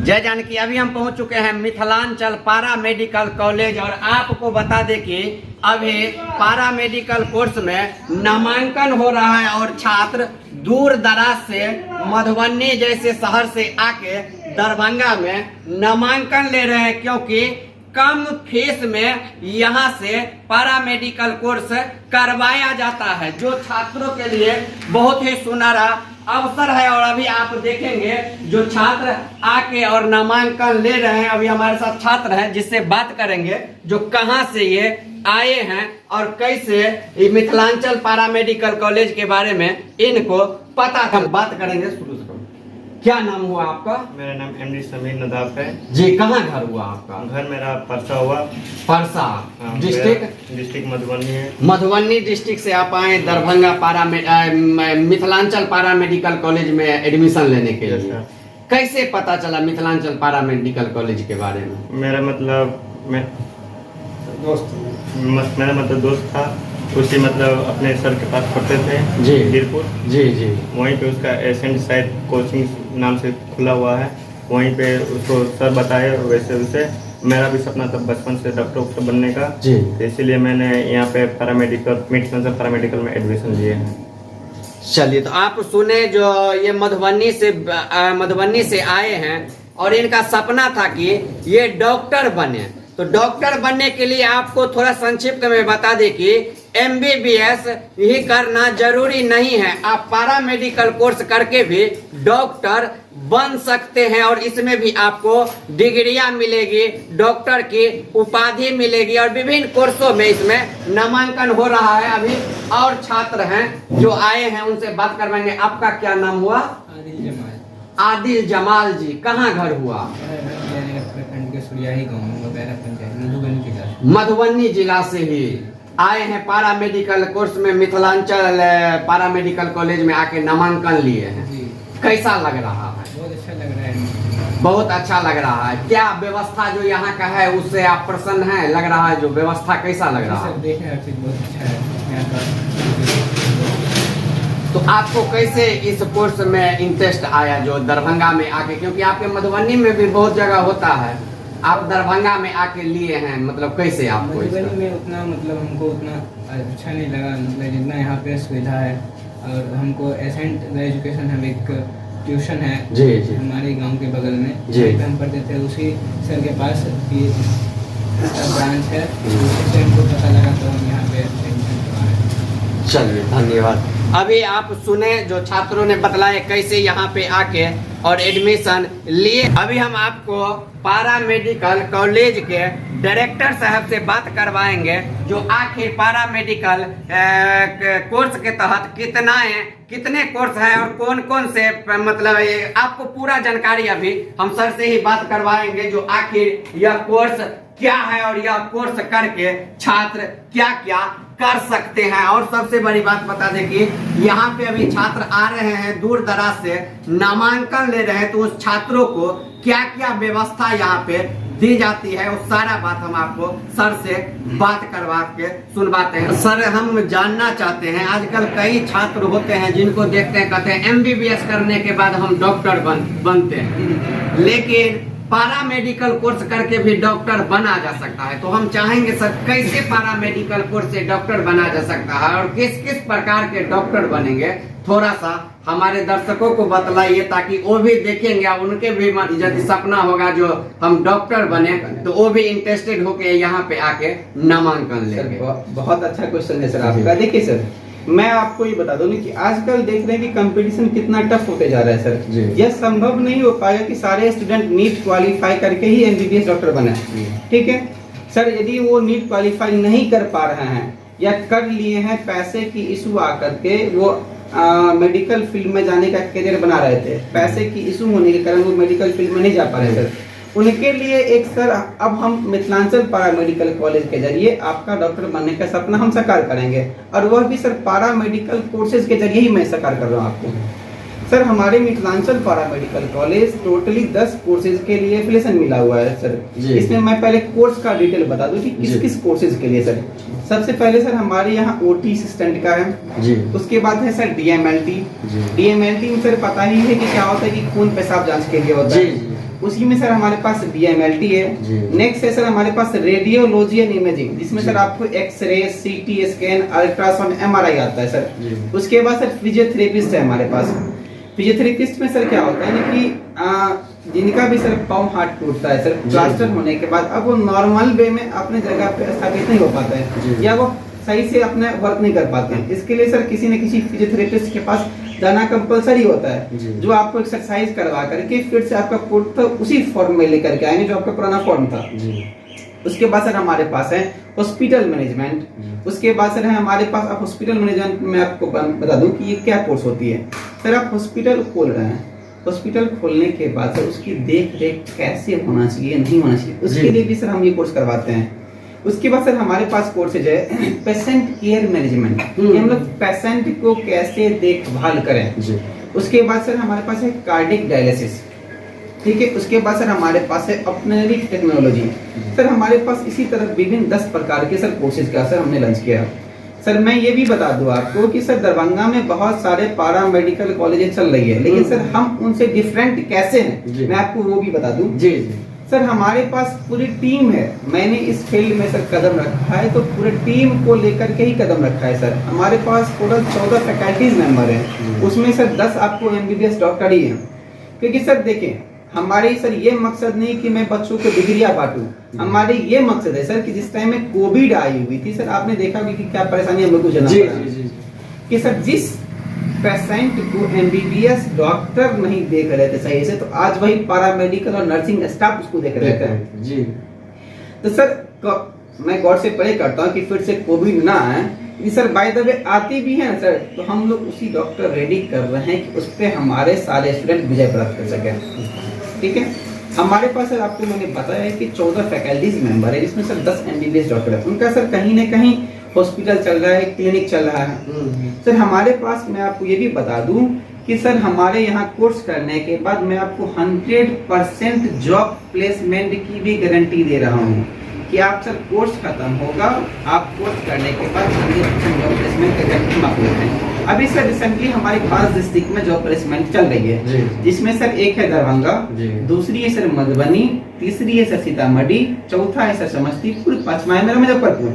जय जानकी। अभी हम पहुंच चुके हैं मिथिलांचल पारा मेडिकल कॉलेज और आपको बता दें कि अभी पारा मेडिकल कोर्स में नामांकन हो रहा है और छात्र दूर दराज से मधुबनी जैसे शहर से आके दरभंगा में नामांकन ले रहे हैं, क्योंकि कम फीस में यहाँ से पारा मेडिकल कोर्स करवाया जाता है, जो छात्रों के लिए बहुत ही सुनहरा अवसर है। और अभी आप देखेंगे जो छात्र आके और नामांकन ले रहे हैं, अभी हमारे साथ छात्र हैं जिससे बात करेंगे जो कहां से ये आए हैं और कैसे मिथिलांचल पारा मेडिकल कॉलेज के बारे में इनको पता था। बात करेंगे शुरू से। क्या नाम हुआ आपका? मेरा नाम एमडी समीर नदाफ है जी। कहाँ घर हुआ आपका? घर मेरा परसा हुआ। परसा डिस्ट्रिक्ट मधुबनी है। मधुबनी डिस्ट्रिक्ट से आप आए दरभंगा पारा मिथिलांचल पारा मेडिकल कॉलेज में एडमिशन लेने के लिए। कैसे पता चला मिथिलांचल पारा मेडिकल कॉलेज के बारे में? मेरा मतलब दोस्त था, उसी मतलब अपने सर के पास पढ़ते थे जी वीरपुर। जी जी। वहीं पे उसका एसेंट साइड कोचिंग नाम से खुला हुआ है, वहीं पे उसको सर बताए। वैसे उसे मेरा भी सपना था बचपन से डॉक्टर बनने का जी, तो इसीलिए मैंने यहाँ पे पैरामेडिकल में एडमिशन लिए हैं। चलिए, तो आप सुने जो ये मधुबनी से आए हैं और इनका सपना था कि ये डॉक्टर बने। तो डॉक्टर बनने के लिए आपको थोड़ा संक्षिप्त में बता दें कि MBBS ही करना जरूरी नहीं है, आप पारा मेडिकल कोर्स करके भी डॉक्टर बन सकते हैं और इसमें भी आपको डिग्रियां मिलेगी, डॉक्टर की उपाधि मिलेगी और विभिन्न कोर्सों में इसमें नामांकन हो रहा है। अभी और छात्र हैं जो आए हैं, उनसे बात करवाएंगे। आपका क्या नाम हुआ? आदिल जमाल जी। कहाँ घर हुआ? मधुबनी जिला से ही आए हैं पारा मेडिकल कोर्स में, मिथिलांचल पारा मेडिकल कॉलेज में आके नामांकन लिए हैं। कैसा लग रहा है? बहुत अच्छा लग रहा है। बहुत अच्छा लग रहा है। क्या व्यवस्था जो यहाँ का है उससे आप प्रसन्न हैं? लग रहा है जो व्यवस्था कैसा लग रहा है? देखें हर चीज बहुत अच्छा है यहाँ पर। तो आपको कैसे इस कोर्स में इंटरेस्ट आया जो दरभंगा में आके, क्योंकि आपके मधुबनी में भी बहुत जगह होता है, आप दरभंगा में आके लिए हैं, मतलब कैसे आपको? मधुबनी में उतना मतलब हमको उतना अच्छा नहीं लगा, मतलब जितना यहाँ पे सुविधा है। और हमको एसेंट एजुकेशन, हम एक ट्यूशन है जी जी हमारे गांव के बगल में, जी पे हम पढ़ते थे, उसी सर के पास ब्रांच है, उसी से हमको पता लगा तो हम यहाँ पे एडमिशन करवाए। चलिए, धन्यवाद। अभी आप सुने जो छात्रों ने बतलाया कैसे यहाँ पे आके और एडमिशन लिए। अभी हम आपको पारा मेडिकल कॉलेज के डायरेक्टर साहब से बात करवाएंगे जो आखिर पारा मेडिकल कोर्स के तहत कितने कोर्स है और कौन कौन से, मतलब आपको पूरा जानकारी अभी हम सर से ही बात करवाएंगे जो आखिर यह कोर्स क्या है और यह कोर्स करके छात्र क्या क्या कर सकते हैं। और सबसे बड़ी बात बता दें कि यहाँ पे अभी छात्र आ रहे हैं दूर दराज से, नामांकन ले रहे हैं, तो उस छात्रों को क्या क्या व्यवस्था यहाँ पे दी जाती है, उस सारा बात हम आपको सर से बात करवा के सुनवाते हैं। सर, हम जानना चाहते हैं, आजकल कई छात्र होते हैं जिनको देखते हैं, कहते हैं MBBS करने के बाद हम डॉक्टर बनते हैं, लेकिन पारा मेडिकल कोर्स करके भी डॉक्टर बना जा सकता है। तो हम चाहेंगे सर, कैसे पारा मेडिकल कोर्स से डॉक्टर बना जा सकता है और किस किस प्रकार के डॉक्टर बनेंगे, थोड़ा सा हमारे दर्शकों को बतलाइए ताकि वो भी देखेंगे और उनके भी यदि सपना होगा जो हम डॉक्टर बने तो वो भी इंटरेस्टेड होके यहाँ पे आके नामांकन लेंगे। बहुत अच्छा क्वेश्चन है सर आपका। देखिए सर, मैं आपको ये बता दूं कि आजकल देख रहे हैं कि कंपटीशन कितना टफ होते जा रहा है सर। यह संभव नहीं हो पाएगा कि सारे स्टूडेंट नीट क्वालिफाई करके ही MBBS डॉक्टर बने, ठीक है सर। यदि वो नीट क्वालिफाई नहीं कर पा रहे हैं या कर लिए हैं, पैसे की इशू आकर के वो मेडिकल फील्ड में जाने का करियर बना रहे थे, पैसे की इशू होने के कारण वो मेडिकल फील्ड में नहीं जा पा रहे सर, उनके लिए एक सर अब हम मिथिलांचल पारा मेडिकल कॉलेज के जरिए आपका डॉक्टर बनने का सपना हम साकार करेंगे, और वह भी सर पारा मेडिकल कोर्सेज के जरिए ही मैं साकार कर रहा हूँ आपको। सर, हमारे मिथिलांचल पारा मेडिकल कॉलेज टोटली 10 कोर्सेज के लिए एफिलिएशन मिला हुआ है सर। इसमें मैं पहले कोर्स का डिटेल बता दूं कि किस किस कोर्सेज के लिए सर। सबसे पहले सर हमारे यहाँ OT असिस्टेंट का है जी। उसके बाद है सर DMLT में सर पता ही है कि क्या होता है कि खून पेशाब जांच के लिए होता है। उसी में सर हमारे पास BMLT है। नेक्स्ट है सर हमारे पास रेडियोलॉजी एंड इमेजिंग, जिसमें सर आपको X-ray, CT scan, ultrasound, MRI आता है सर। उसके बाद सर फिजियोथेरेपिस्ट है हमारे पास। फिजियोथेरेपिस्ट में सर क्या होता है ना कि जिनका भी सर पाँव हाथ टूटता है सर, प्लास्टर होने के बाद अब वो नॉर्मल वे में अपने जगह पे स्थापित नहीं हो पाता है, या वो सही से अपने वर्क नहीं कर पाते हैं। इसके लिए सर किसी न किसी फिजियोथेरेपिस्ट के पास जाना कंपलसरी होता है, जो आपको एक्सरसाइज करवा करके फिर से आपका फुट तो उसी फॉर्म में लेकर के आएंगे जो आपका पुराना फॉर्म था। उसके बाद सर हमारे पास है हॉस्पिटल मैनेजमेंट। उसके बाद सर है हमारे पास, अब हॉस्पिटल मैनेजमेंट में आपको बता दूं कि ये क्या कोर्स होती है। सर आप हॉस्पिटल खोल रहे हैं, हॉस्पिटल खोलने के बाद सर उसकी देख रेख कैसे होना चाहिए, नहीं होना चाहिए, उसके लिए भी सर हम ये कोर्स करवाते हैं। उसके बाद सर हमारे पास कोर्सेज है पेशेंट केयर मैनेजमेंट, हम लोग पेशेंट को कैसे देखभाल करें। उसके बाद सर हमारे पास है कार्डियक डायलिसिस, ठीक है। उसके बाद सर हमारे पास है अपनेरी टेक्नोलॉजी। सर हमारे पास इसी तरह विभिन्न 10 प्रकार के सर कोर्सेज का सर हमने लॉन्च किया। सर मैं ये भी बता दूं आपको कि सर दरभंगा में बहुत सारे पारा मेडिकल कॉलेजेस चल रही है, लेकिन सर हम उनसे डिफरेंट कैसे हैं मैं आपको वो भी बता दूं। सर हमारे पास पूरी टीम है, मैंने इस फील्ड में सर कदम रखा है तो पूरी टीम को लेकर के ही कदम रखा है सर। हमारे पास टोटल 14 फैकल्टीज मेंबर हैं, उसमें सर 10 आपको MBBS डॉक्टर ही हैं। क्योंकि सर देखें, हमारी सर ये मकसद नहीं कि मैं बच्चों को डिग्रियां बांटूं, हमारी ये मकसद है सर कि जिस टाइम में कोविड आई हुई थी सर, आपने देखा भी कि क्या परेशानी हम लोग को झेलना पड़ा कि सर जिस पेशेंट को MBBS डॉक्टर नहीं देख रहे थे सही से, तो आज वही पैरामेडिकल और नर्सिंग स्टाफ उसको देख रहे थे जी। तो सर मैं गौर से परे करता हूँ कि फिर से कोविड ना आए। सर बाय द वे आती भी है सर, तो हम लोग उसी डॉक्टर रेडी कर रहे हैं कि उस पर हमारे सारे स्टूडेंट विजय प्राप्त कर सके, ठीक है। हमारे पास सर आपको मैंने बताया है कि 14 फैकल्टीज मेंबर है, जिसमें सर 10 MBBS डॉक्टर है। उनका सर कहीं ना कहीं हॉस्पिटल चल रहा है, क्लिनिक चल रहा है। सर हमारे पास मैं आपको ये भी बता दूं कि सर हमारे यहाँ कोर्स करने के बाद मैं आपको 100% जॉब प्लेसमेंट की भी गारंटी दे रहा हूँ कि आप सर कोर्स खत्म होगा, आप कोर्स करने के बाद 100% जॉब प्लेसमेंट की गारंटी हम आपको देते हैं। अभी सर रिसेंटली हमारे 5 डिस्ट्रिक्ट में जॉब प्लेसमेंट चल रही है, जिसमें सर एक है दरभंगा, दूसरी है सर मधुबनी, तीसरी है सर सीतामढ़ी, चौथा है सर समस्तीपुर, पांचवा है मेरा मुजफ्फरपुर।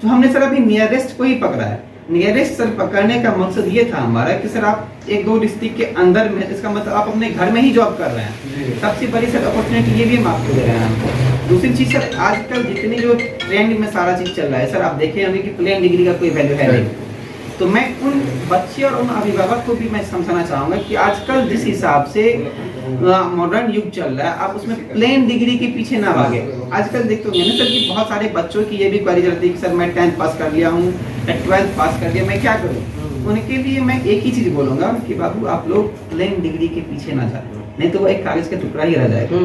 तो हमने सर अभी नियरेस्ट को ही पकड़ा है। नियरेस्ट सर पकड़ने का मकसद ये था हमारा कि सर आप 1-2 डिस्ट्रिक्ट के अंदर में, इसका मतलब आप अपने घर में ही जॉब कर रहे हैं। सबसे बड़ी सर अपॉर्चुनिटी ये भी हम आपको दे रहे हैं। दूसरी चीज सर, आजकल जितनी जो ट्रेंड में सारा चीज चल रहा है सर, आप देखें हमें कि प्लेन डिग्री का कोई वैल्यू है नहीं। तो मैं उन बच्चे और उन अभिभावक को भी मैं समझाना चाहूंगा कि आजकल जिस हिसाब से मॉडर्न युग चल रहा है, आप उसमें प्लेन डिग्री के पीछे ना भागे। आजकल देखते होंगे ना सर कि बहुत सारे बच्चों की ये भी क्वेरी रहती है कि सर मैं 10th पास कर लिया हूँ, 12th पास कर लिया, मैं क्या करूँ। उनके लिए मैं एक ही चीज बोलूंगा कि बाबू आप लोग प्लेन डिग्री के पीछे ना जाए, नहीं तो वो एक कागज का टुकड़ा ही रह जाएगा।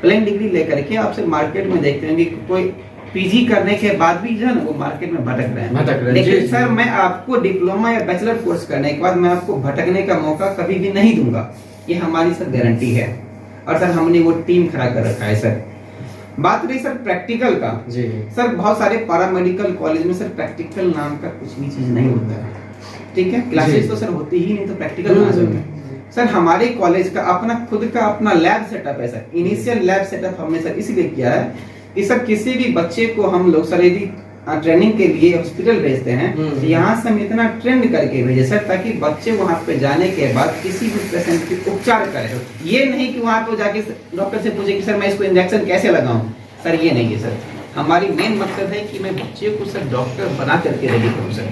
प्लेन डिग्री लेकर के आप सर मार्केट में देखते होंगे कोई PG करने के बाद भी जो है ना वो मार्केट में भटक रहे हैं। लेकिन सर मैं आपको डिप्लोमा या बैचलर कोर्स करने के बाद मैं आपको भटकने का मौका कभी भी नहीं दूंगा, ये हमारी सर गारंटी है। और सर हमने वो टीम खड़ा कर रखा है सर। बात रही सर प्रैक्टिकल का, सर बहुत सारे पैरामेडिकल कॉलेज में सर प्रैक्टिकल नाम का कुछ भी चीज नहीं होता है, ठीक है। क्लासेस तो सर होती ही नहीं, तो प्रैक्टिकल ना होगा। सर हमारे कॉलेज का अपना खुद का अपना लैब सेटअप है सर। इनिशियल लैब सेटअप हमने सर इसलिए किया है कि सर किसी भी बच्चे को हम लोग सर यदि ट्रेनिंग के लिए हॉस्पिटल भेजते हैं तो यहाँ से हम इतना ट्रेंड करके भेजे सर, ताकि बच्चे वहाँ पे जाने के बाद किसी भी पेशेंट की उपचार करें। ये नहीं कि वहाँ पे जाके डॉक्टर से पूछे कि सर मैं इसको इंजेक्शन कैसे लगाऊं, सर ये नहीं है सर। हमारी मेन मकसद है कि मैं बच्चे को सर डॉक्टर बना करके रेडी करूँ सर।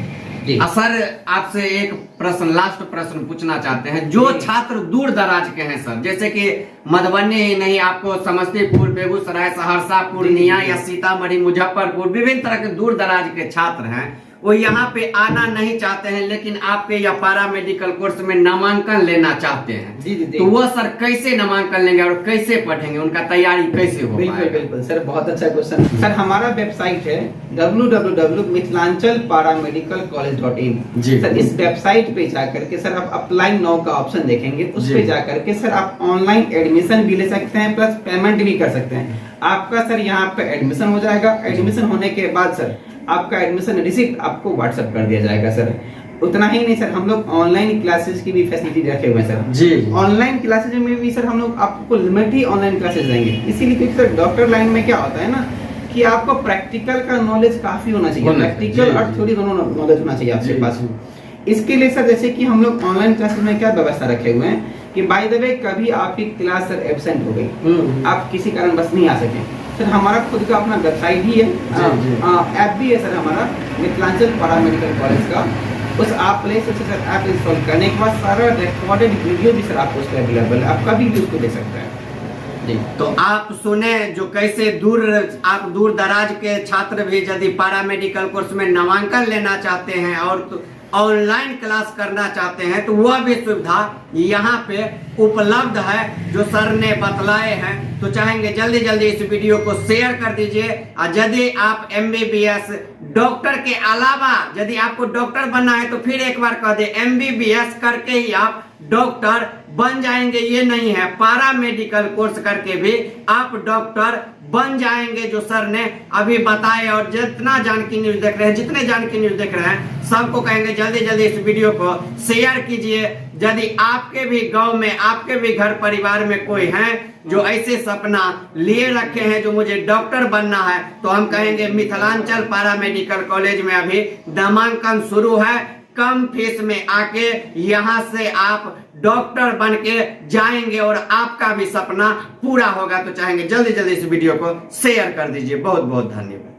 सर आपसे एक प्रश्न, लास्ट प्रश्न पूछना चाहते हैं। जो छात्र दूर दराज के हैं सर, जैसे कि मधुबनी ही नहीं, आपको समस्तीपुर, बेगूसराय, सहरसा, पूर्णिया या सीतामढ़ी, मुजफ्फरपुर, विभिन्न तरह के दूर दराज के छात्र हैं, वो यहाँ पे आना नहीं चाहते हैं, लेकिन आपके या पारा मेडिकल कोर्स में नामांकन लेना चाहते हैं, तो वो सर कैसे नामांकन लेंगे और कैसे पढ़ेंगे, उनका तैयारी कैसे हो? बिल्कुल सर, बहुत अच्छा क्वेश्चन। सर हमारा वेबसाइट है www.mithilanchal-paramedicalcollege.in। सर इस वेबसाइट पे जाकर के सर आप अप्लाई नाउ का ऑप्शन देखेंगे, उस पे जाकर के सर आप ऑनलाइन एडमिशन भी ले सकते हैं, प्लस पेमेंट भी कर सकते हैं। आपका सर यहाँ पे एडमिशन हो जाएगा। एडमिशन होने के बाद सर आपका एडमिशन रिसिप्ट आपको व्हाट्सएप कर दिया जाएगा सर। उतना ही नहीं सर, हम लोग ऑनलाइन क्लासेस की भी फैसिलिटी रखे हुए हैं सर। जी ऑनलाइन क्लासेज में भी सर हम लोग आपको लिमिट ही ऑनलाइन क्लासेस देंगे, इसीलिए क्योंकि सर डॉक्टर लाइन में क्या होता है ना कि आपको प्रैक्टिकल का नॉलेज काफी होना चाहिए, प्रैक्टिकल और थ्योरी दोनों नॉलेज होना चाहिए आपके पास। इसके लिए सर जैसे कि हम लोग ऑनलाइन क्लासेस में क्या व्यवस्था रखे हुए हैं कि बाय द वे कभी आपकी क्लास सर एब्सेंट हो गई, आप किसी कारण बस नहीं आ सके, सर हमारा खुद का अपना वेबसाइट ही है, ऐप भी है सर हमारा मिथिलांचल पैरा मेडिकल कॉलेज का। उस आप प्ले से सर ऐप इंस्टॉल करने के बाद सारा रिकॉर्डेड वीडियो भी सर आपको उसका अवेलेबल है, आप कभी भी उसको देख सकते हैं जी। तो आप सुने जो कैसे आप दूर दराज के छात्र भी यदि पैरा मेडिकल कोर्स में नामांकन लेना चाहते हैं और ऑनलाइन क्लास करना चाहते हैं तो वह भी सुविधा यहाँ पे उपलब्ध है जो सर ने बतलाए हैं। तो चाहेंगे जल्दी जल्दी इस वीडियो को शेयर कर दीजिए। और यदि आप MBBS डॉक्टर के अलावा यदि आपको डॉक्टर बनना है तो फिर एक बार कह दे MBBS करके ही आप डॉक्टर बन जाएंगे, ये नहीं है, पैरा मेडिकल कोर्स करके भी आप डॉक्टर बन जाएंगे जो सर ने अभी बताए। और जितना जानकी न्यूज देख रहे हैं, जितने जानकी न्यूज देख रहे हैं, सबको कहेंगे जल्दी जल्दी इस वीडियो को शेयर कीजिए। यदि आपके भी गांव में, आपके भी घर परिवार में कोई है जो ऐसे सपना लिए रखे हैं जो मुझे डॉक्टर बनना है, तो हम कहेंगे मिथिलांचल पैरा मेडिकल कॉलेज में अभी नामांकन शुरू है। कम फीस में आके यहाँ से आप डॉक्टर बन के जाएंगे और आपका भी सपना पूरा होगा। तो चाहेंगे जल्दी जल्दी इस वीडियो को शेयर कर दीजिए। बहुत बहुत धन्यवाद।